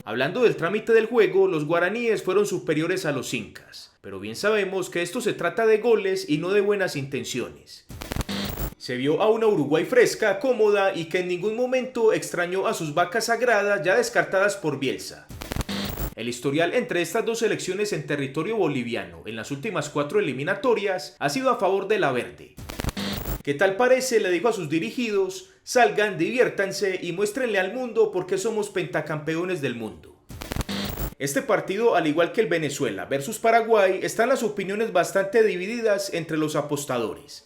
Hablando del trámite del juego, los guaraníes fueron superiores a los incas, pero bien sabemos que esto se trata de goles y no de buenas intenciones. Se vio a una Uruguay fresca, cómoda y que en ningún momento extrañó a sus vacas sagradas ya descartadas por Bielsa. El historial entre estas dos selecciones en territorio boliviano en las últimas 4 eliminatorias ha sido a favor de la verde. ¿Qué tal parece? Le dijo a sus dirigidos: salgan, diviértanse y muéstrenle al mundo por qué somos pentacampeones del mundo. Este partido, al igual que el Venezuela versus Paraguay, están las opiniones bastante divididas entre los apostadores.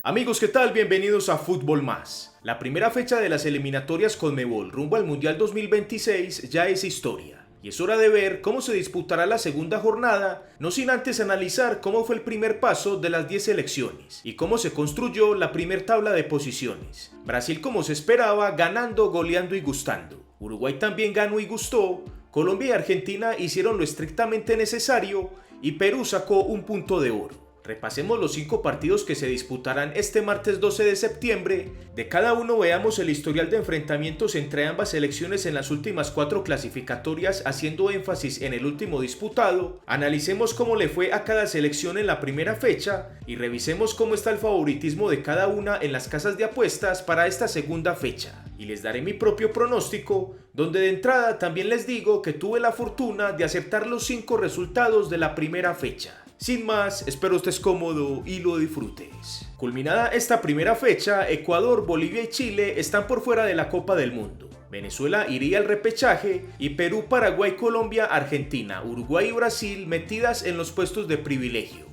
Amigos, ¿qué tal? Bienvenidos a Fútbol Más. La primera fecha de las eliminatorias Conmebol rumbo al Mundial 2026 ya es historia. Y es hora de ver cómo se disputará la segunda jornada, no sin antes analizar cómo fue el primer paso de las 10 selecciones y cómo se construyó la primer tabla de posiciones. Brasil, como se esperaba, ganando, goleando y gustando. Uruguay también ganó y gustó. Colombia y Argentina hicieron lo estrictamente necesario y Perú sacó un punto de oro. Repasemos los 5 partidos que se disputarán este martes 12 de septiembre. De cada uno veamos el historial de enfrentamientos entre ambas selecciones en las últimas 4 clasificatorias, haciendo énfasis en el último disputado. Analicemos cómo le fue a cada selección en la primera fecha y revisemos cómo está el favoritismo de cada una en las casas de apuestas para esta segunda fecha. Y les daré mi propio pronóstico, donde de entrada también les digo que tuve la fortuna de aceptar los 5 resultados de la primera fecha. Sin más, espero estés cómodo y lo disfrutes. Culminada esta primera fecha, Ecuador, Bolivia y Chile están por fuera de la Copa del Mundo. Venezuela iría al repechaje y Perú, Paraguay, Colombia, Argentina, Uruguay y Brasil metidas en los puestos de privilegio.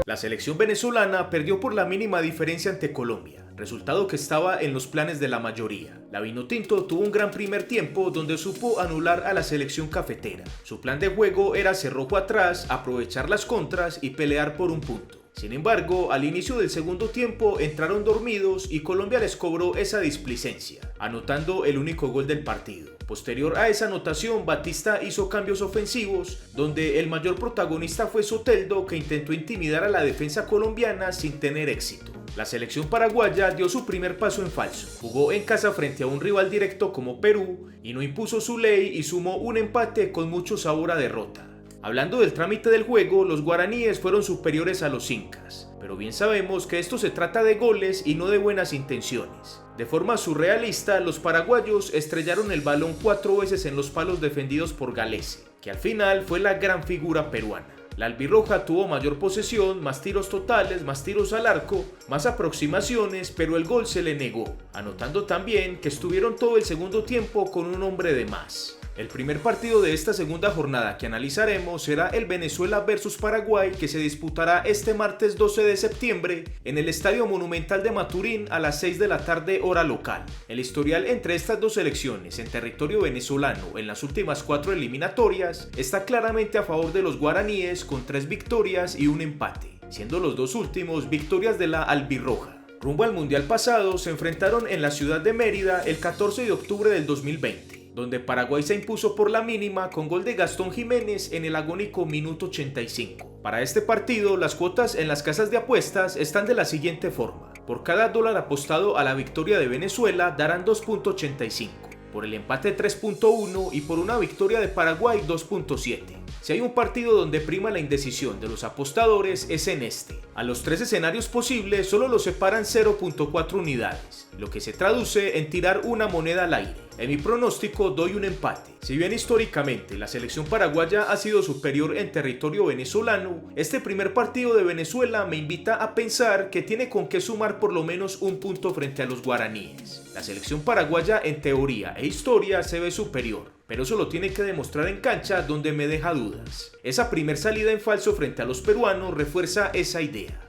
La selección venezolana perdió por la mínima diferencia ante Colombia, resultado que estaba en los planes de la mayoría. La Vinotinto tuvo un gran primer tiempo donde supo anular a la selección cafetera. Su plan de juego era cerrojo atrás, aprovechar las contras y pelear por un punto. Sin embargo, al inicio del segundo tiempo entraron dormidos y Colombia les cobró esa displicencia, anotando el único gol del partido. Posterior a esa anotación, Batista hizo cambios ofensivos, donde el mayor protagonista fue Soteldo, que intentó intimidar a la defensa colombiana sin tener éxito. La selección paraguaya dio su primer paso en falso, jugó en casa frente a un rival directo como Perú y no impuso su ley y sumó un empate con mucho sabor a derrota. Hablando del trámite del juego, los guaraníes fueron superiores a los incas, pero bien sabemos que esto se trata de goles y no de buenas intenciones. De forma surrealista, los paraguayos estrellaron el balón 4 veces en los palos defendidos por Galese, que al final fue la gran figura peruana. La albirroja tuvo mayor posesión, más tiros totales, más tiros al arco, más aproximaciones, pero el gol se le negó, anotando también que estuvieron todo el segundo tiempo con un hombre de más. El primer partido de esta segunda jornada que analizaremos será el Venezuela versus Paraguay, que se disputará este martes 12 de septiembre en el Estadio Monumental de Maturín a las 6 de la tarde hora local. El historial entre estas dos selecciones en territorio venezolano en las últimas 4 eliminatorias está claramente a favor de los guaraníes, con 3 victorias y un empate, siendo los 2 últimos victorias de la albirroja. Rumbo al mundial pasado se enfrentaron en la ciudad de Mérida el 14 de octubre del 2020. Donde Paraguay se impuso por la mínima con gol de Gastón Jiménez en el agónico minuto 85. Para este partido, las cuotas en las casas de apuestas están de la siguiente forma. Por cada dólar apostado a la victoria de Venezuela darán 2.85, por el empate 3.1 y por una victoria de Paraguay 2.7. Si hay un partido donde prima la indecisión de los apostadores es en este. A los 3 escenarios posibles solo los separan 0.4 unidades, lo que se traduce en tirar una moneda al aire. En mi pronóstico doy un empate. Si bien históricamente la selección paraguaya ha sido superior en territorio venezolano, este primer partido de Venezuela me invita a pensar que tiene con qué sumar por lo menos un punto frente a los guaraníes. La selección paraguaya en teoría e historia se ve superior, pero eso lo tiene que demostrar en cancha, donde me deja dudas. Esa primer salida en falso frente a los peruanos refuerza esa idea.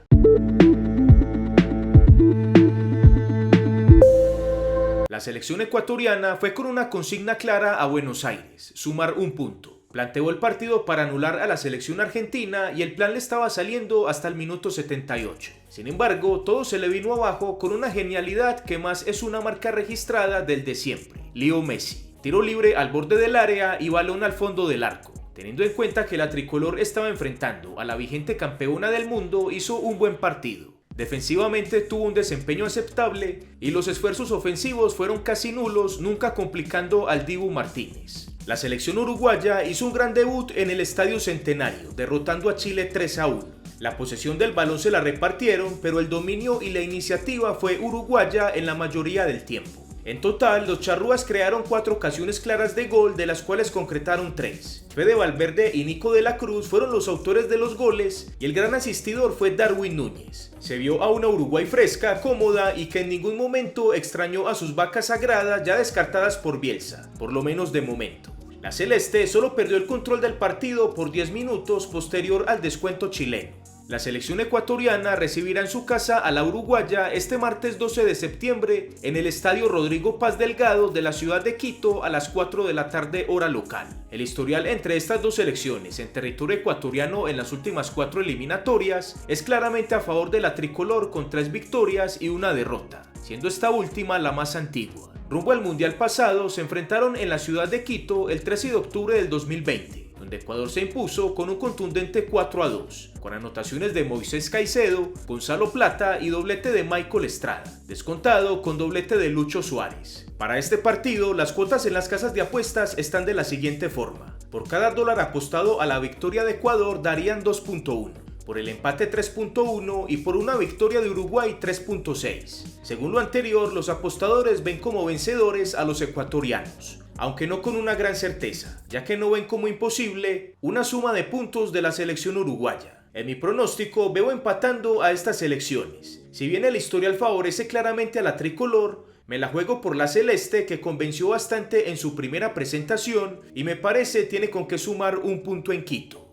La selección ecuatoriana fue con una consigna clara a Buenos Aires: sumar un punto. Planteó el partido para anular a la selección argentina y el plan le estaba saliendo hasta el minuto 78. Sin embargo, todo se le vino abajo con una genialidad que más es una marca registrada del de siempre: Leo Messi. Tiro libre al borde del área y balón al fondo del arco. Teniendo en cuenta que la tricolor estaba enfrentando a la vigente campeona del mundo, hizo un buen partido. Defensivamente tuvo un desempeño aceptable y los esfuerzos ofensivos fueron casi nulos, nunca complicando al Dibu Martínez. La selección uruguaya hizo un gran debut en el Estadio Centenario, derrotando a Chile 3-1. La posesión del balón se la repartieron, pero el dominio y la iniciativa fue uruguaya en la mayoría del tiempo. En total, los charrúas crearon 4 ocasiones claras de gol, de las cuales concretaron 3. Fede Valverde y Nico de la Cruz fueron los autores de los goles y el gran asistidor fue Darwin Núñez. Se vio a una Uruguay fresca, cómoda y que en ningún momento extrañó a sus vacas sagradas ya descartadas por Bielsa, por lo menos de momento. La celeste solo perdió el control del partido por 10 minutos posterior al descuento chileno. La selección ecuatoriana recibirá en su casa a la uruguaya este martes 12 de septiembre en el estadio Rodrigo Paz Delgado de la ciudad de Quito a las 4 de la tarde hora local. El historial entre estas dos selecciones en territorio ecuatoriano en las últimas 4 eliminatorias es claramente a favor de la tricolor con 3 victorias y 1 derrota, siendo esta última la más antigua. Rumbo al mundial pasado se enfrentaron en la ciudad de Quito el 13 de octubre del 2020. Donde Ecuador se impuso con un contundente 4-2, con anotaciones de Moisés Caicedo, Gonzalo Plata y doblete de Michael Estrada, descontado con doblete de Lucho Suárez. Para este partido, las cuotas en las casas de apuestas están de la siguiente forma. Por cada dólar apostado a la victoria de Ecuador darían 2.1. Por el empate 3.1 y por una victoria de Uruguay 3.6. Según lo anterior, los apostadores ven como vencedores a los ecuatorianos, aunque no con una gran certeza, ya que no ven como imposible una suma de puntos de la selección uruguaya. En mi pronóstico veo empatando a estas selecciones. Si bien el historial favorece claramente a la tricolor, me la juego por la celeste, que convenció bastante en su primera presentación y me parece tiene con qué sumar un punto en Quito.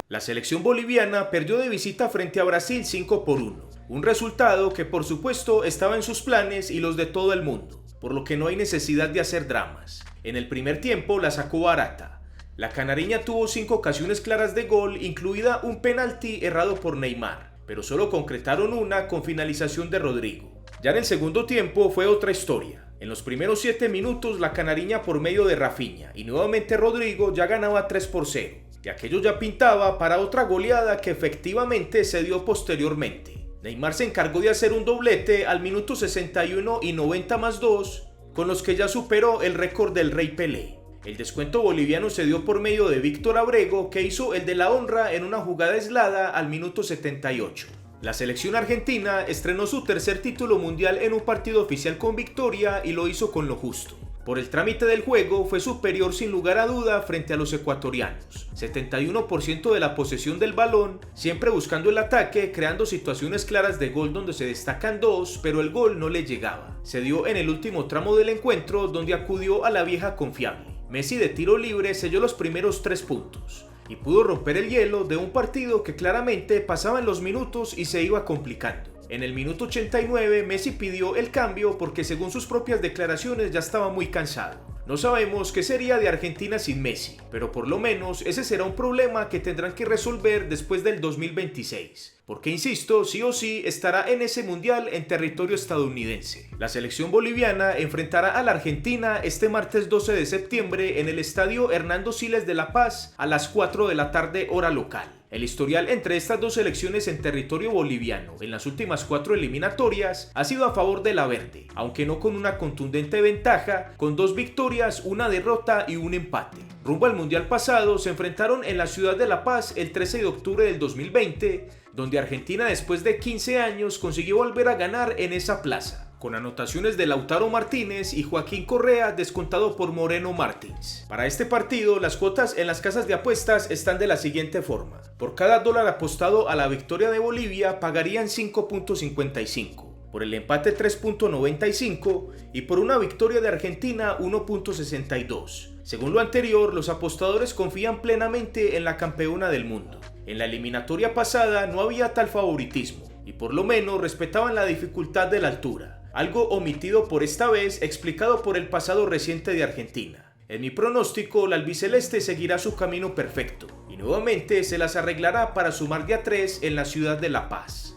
La selección boliviana perdió de visita frente a Brasil 5-1, un resultado que por supuesto estaba en sus planes y los de todo el mundo, por lo que no hay necesidad de hacer dramas. En el primer tiempo la sacó barata. La canareña tuvo 5 ocasiones claras de gol, incluida un penalti errado por Neymar, pero solo concretaron una con finalización de Rodrigo. Ya en el segundo tiempo fue otra historia. En los primeros 7 minutos la canareña por medio de Rafinha y nuevamente Rodrigo ya ganaba 3-0. Y aquello ya pintaba para otra goleada que efectivamente se dio posteriormente. Neymar se encargó de hacer un doblete al minuto 61 y 90 más 2, con los que ya superó el récord del Rey Pelé. El descuento boliviano se dio por medio de Víctor Abrego, que hizo el de la honra en una jugada aislada al minuto 78. La selección argentina estrenó su tercer título mundial en un partido oficial con victoria y lo hizo con lo justo. Por el trámite del juego fue superior sin lugar a duda frente a los ecuatorianos. 71% de la posesión del balón, siempre buscando el ataque, creando situaciones claras de gol donde se destacan 2, pero el gol no le llegaba. Se dio en el último tramo del encuentro donde acudió a la vieja confiable. Messi de tiro libre selló los primeros 3 puntos y pudo romper el hielo de un partido que claramente pasaban los minutos y se iba complicando. En el minuto 89, Messi pidió el cambio porque según sus propias declaraciones ya estaba muy cansado. No sabemos qué sería de Argentina sin Messi, pero por lo menos ese será un problema que tendrán que resolver después del 2026. Porque insisto, sí o sí estará en ese mundial en territorio estadounidense. La selección boliviana enfrentará a la Argentina este martes 12 de septiembre en el estadio Hernando Siles de La Paz a las 4 de la tarde hora local. El historial entre estas dos selecciones en territorio boliviano en las últimas 4 eliminatorias ha sido a favor de la verde, aunque no con una contundente ventaja, con 2 victorias, 1 derrota y 1 empate. Rumbo al mundial pasado se enfrentaron en la ciudad de La Paz el 13 de octubre del 2020, donde Argentina después de 15 años consiguió volver a ganar en esa plaza, con anotaciones de Lautaro Martínez y Joaquín Correa descontado por Moreno Martins. Para este partido, las cuotas en las casas de apuestas están de la siguiente forma. Por cada dólar apostado a la victoria de Bolivia pagarían 5.55, por el empate 3.95 y por una victoria de Argentina 1.62. Según lo anterior, los apostadores confían plenamente en la campeona del mundo. En la eliminatoria pasada no había tal favoritismo y por lo menos respetaban la dificultad de la altura, algo omitido por esta vez, explicado por el pasado reciente de Argentina. En mi pronóstico, la albiceleste seguirá su camino perfecto y nuevamente se las arreglará para sumar de a 3 en la ciudad de La Paz.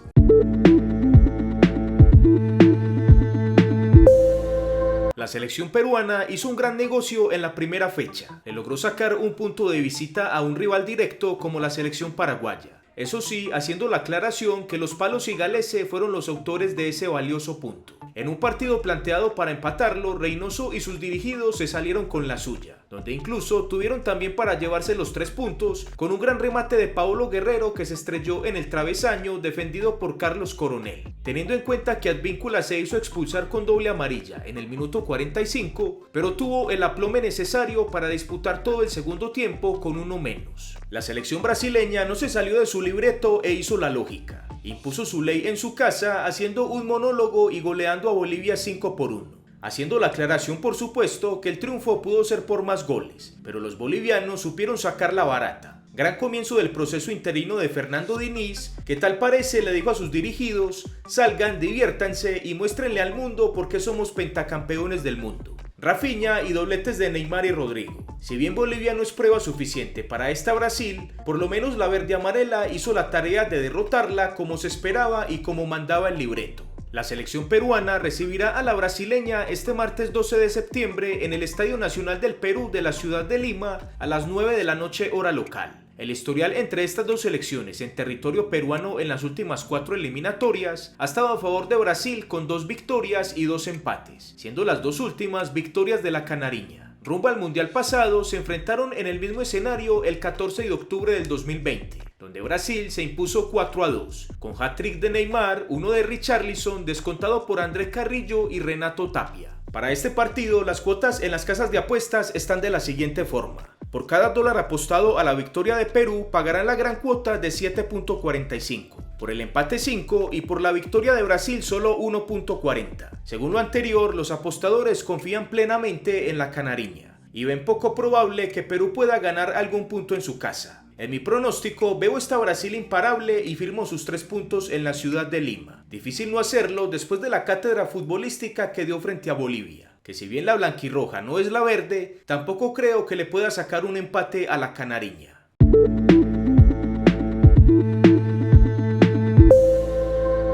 La selección peruana hizo un gran negocio en la primera fecha. Le logró sacar un punto de visita a un rival directo como la selección paraguaya. Eso sí, haciendo la aclaración que los palos y Galese fueron los autores de ese valioso punto. En un partido planteado para empatarlo, Reynoso y sus dirigidos se salieron con la suya, donde incluso tuvieron también para llevarse los 3 puntos con un gran remate de Paulo Guerrero que se estrelló en el travesaño defendido por Carlos Coronel. Teniendo en cuenta que Advíncula se hizo expulsar con doble amarilla en el minuto 45, pero tuvo el aplome necesario para disputar todo el segundo tiempo con uno menos. La selección brasileña no se salió de su libreto e hizo la lógica. Impuso su ley en su casa haciendo un monólogo y goleando a Bolivia 5-1. Haciendo la aclaración, por supuesto, que el triunfo pudo ser por más goles, pero los bolivianos supieron sacar la barata. Gran comienzo del proceso interino de Fernando Diniz, que tal parece le dijo a sus dirigidos: salgan, diviértanse y muéstrenle al mundo por qué somos pentacampeones del mundo. Rafinha y dobletes de Neymar y Rodrigo. Si bien Bolivia no es prueba suficiente para esta Brasil, por lo menos la verde amarela hizo la tarea de derrotarla como se esperaba y como mandaba el libreto. La selección peruana recibirá a la brasileña este martes 12 de septiembre en el Estadio Nacional del Perú de la ciudad de Lima a las 9 de la noche hora local. El historial entre estas dos selecciones en territorio peruano en las últimas 4 eliminatorias ha estado a favor de Brasil con 2 victorias y 2 empates, siendo las 2 últimas victorias de la canariña. Rumbo al mundial pasado se enfrentaron en el mismo escenario el 14 de octubre del 2020, donde Brasil se impuso 4-2, con hat-trick de Neymar, uno de Richarlison descontado por Andrés Carrillo y Renato Tapia. Para este partido, las cuotas en las casas de apuestas están de la siguiente forma. Por cada dólar apostado a la victoria de Perú, pagarán la gran cuota de 7.45. Por el empate 5 y por la victoria de Brasil solo 1.40. Según lo anterior, los apostadores confían plenamente en la canariña y ven poco probable que Perú pueda ganar algún punto en su casa. En mi pronóstico veo esta Brasil imparable y firmo sus 3 puntos en la ciudad de Lima. Difícil no hacerlo después de la cátedra futbolística que dio frente a Bolivia, que si bien la blanquirroja no es la verde, tampoco creo que le pueda sacar un empate a la canariña.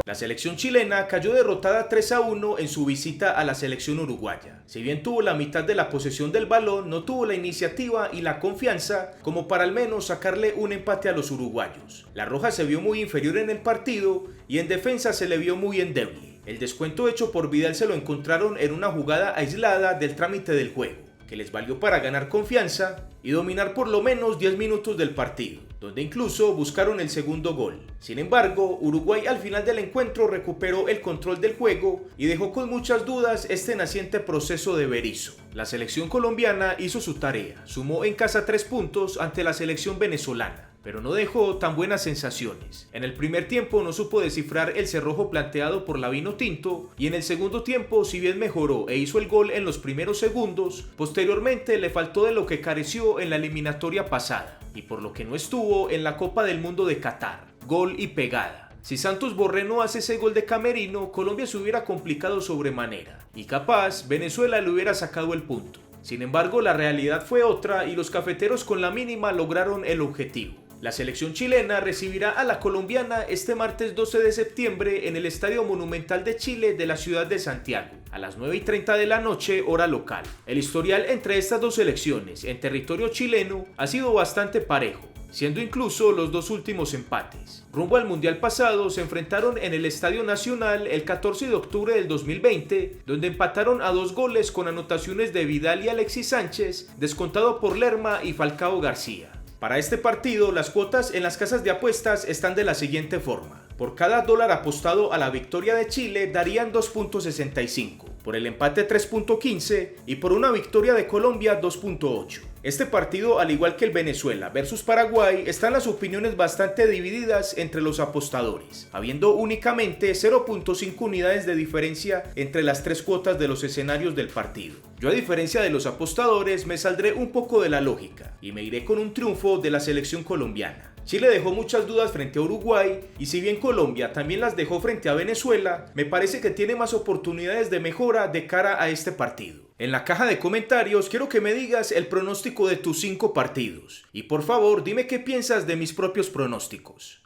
La selección chilena cayó derrotada 3-1 en su visita a la selección uruguaya. Si bien tuvo la mitad de la posesión del balón, no tuvo la iniciativa y la confianza como para al menos sacarle un empate a los uruguayos. La roja se vio muy inferior en el partido y en defensa se le vio muy endeble. El descuento hecho por Vidal se lo encontraron en una jugada aislada del trámite del juego, que les valió para ganar confianza y dominar por lo menos 10 minutos del partido, donde incluso buscaron el segundo gol. Sin embargo, Uruguay al final del encuentro recuperó el control del juego y dejó con muchas dudas este naciente proceso de Berizzo. La selección colombiana hizo su tarea, sumó en casa 3 puntos ante la selección venezolana, pero no dejó tan buenas sensaciones. En el primer tiempo no supo descifrar el cerrojo planteado por la Vinotinto y en el segundo tiempo, si bien mejoró e hizo el gol en los primeros segundos, posteriormente le faltó de lo que careció en la eliminatoria pasada y por lo que no estuvo en la Copa del Mundo de Qatar, gol y pegada. Si Santos Borré no hace ese gol de Camerino, Colombia se hubiera complicado sobremanera y capaz Venezuela le hubiera sacado el punto. Sin embargo, la realidad fue otra y los cafeteros con la mínima lograron el objetivo. La selección chilena recibirá a la colombiana este martes 12 de septiembre en el Estadio Monumental de Chile de la ciudad de Santiago, a las 9:30 de la noche, hora local. El historial entre estas dos selecciones en territorio chileno ha sido bastante parejo, siendo incluso los 2 últimos empates. Rumbo al mundial pasado se enfrentaron en el Estadio Nacional el 14 de octubre del 2020, donde empataron a 2 goles con anotaciones de Vidal y Alexis Sánchez, descontado por Lerma y Falcao García. Para este partido, las cuotas en las casas de apuestas están de la siguiente forma. Por cada dólar apostado a la victoria de Chile darían 2.65, por el empate 3.15 y por una victoria de Colombia 2.8. Este partido, al igual que el Venezuela versus Paraguay, están las opiniones bastante divididas entre los apostadores, habiendo únicamente 0.5 unidades de diferencia entre las 3 cuotas de los escenarios del partido. Yo, a diferencia de los apostadores, me saldré un poco de la lógica y me iré con un triunfo de la selección colombiana. Chile dejó muchas dudas frente a Uruguay y si bien Colombia también las dejó frente a Venezuela, me parece que tiene más oportunidades de mejora de cara a este partido. En la caja de comentarios quiero que me digas el pronóstico de tus 5 partidos y por favor dime qué piensas de mis propios pronósticos.